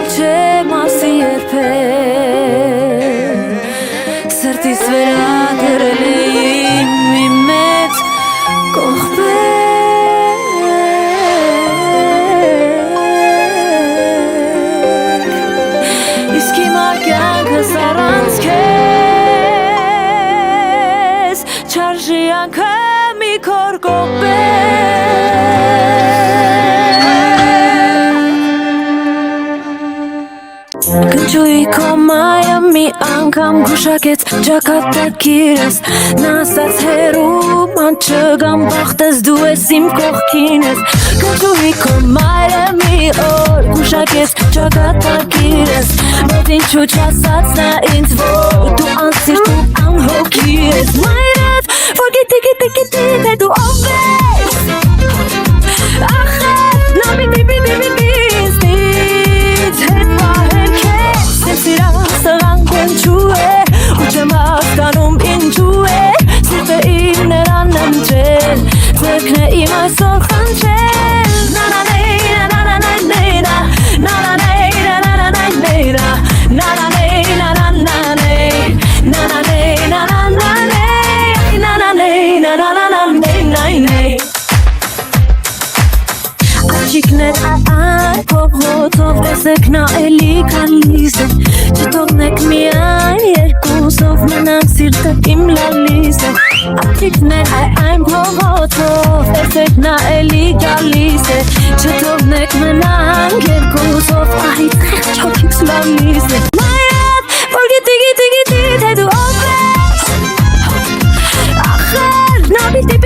չէ մասի երբեք Սրտիս վերագրել էին մի մեծ կողպեք Իսկ հիմա կյանքս առանց քեզ Չարժի անգամ մի քոր Կնջուի քո մայը մի անգամ գուշակեց ճակատագիրս Նա ասաց հերու ման չգամ բախտես դու ես իմ կողքին ես Կնջուի քո մայը մի օր գուշակեց ճակատագիրս Մոտ ինչու չասաց նա ինձ որ դու անսիրտ ու անհոգի ես Մայրդ որ գիտի թե դու ով ես Ախր նա պիտի Սրանք ինչու է ու չեմ հասկանում ինչու է Սիրտը իմ նրան ընջել Ձերքն է իմ այսօր խնջել Աչիկներ այ փողոցով տեսեք նա էլի գալիս է Չթողնեք միայն երկուսով մնամ սիրտը իմ լալիս է Աչիկներ այն փողոցով տեսեք նա էլի գալիս է Չթողնեք մնամ երկուսով ահից խեղճ հոգիքս լալիս է Մայրդ որ գիտի թե դու ով ես Ախր նա պիտի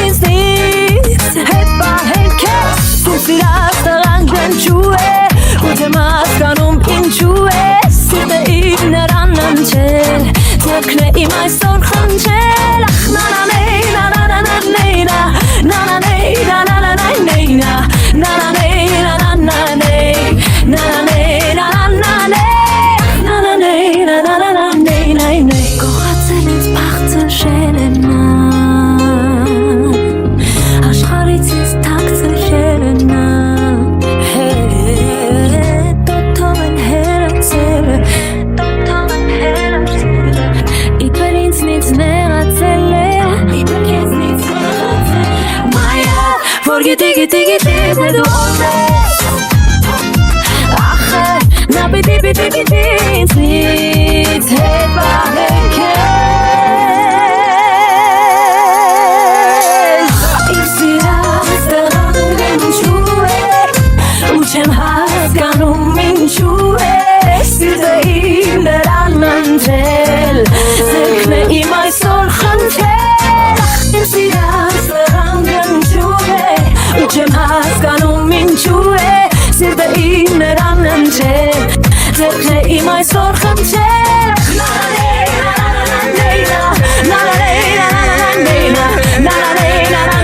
ինձնից հետ պահել քեզ Դու սիրած տղանք ինչու է ու չեմ հասկանում ինչու է Սիրտը իմ նրան ընջել Ձերքն է իմ այսօր խնջել Ախ Կողացել ինձ բաղձրել է նա Աշխարհից ինձ թաքցրել է նա Տոթով են հեռացել Իբր ինձնից նեղացել է Մայա որ գիտի թե դու ով ես Ախր նա պիտի ինձնից հետ պահել քեզ Իմ սիրած տղանք ինչու է ու չեմ հասկանում ինչու է Սիրտը իմ նրան ընջել Ձերքն է իմ այսօր խնջել Իմ սիրած տղանք ինչու է ու չեմ հասկանում ինչու է Սիրտը իմ նրան ընջել Ձերքն է իմ այսօր խնջել Na na na na na na na na na na na na na na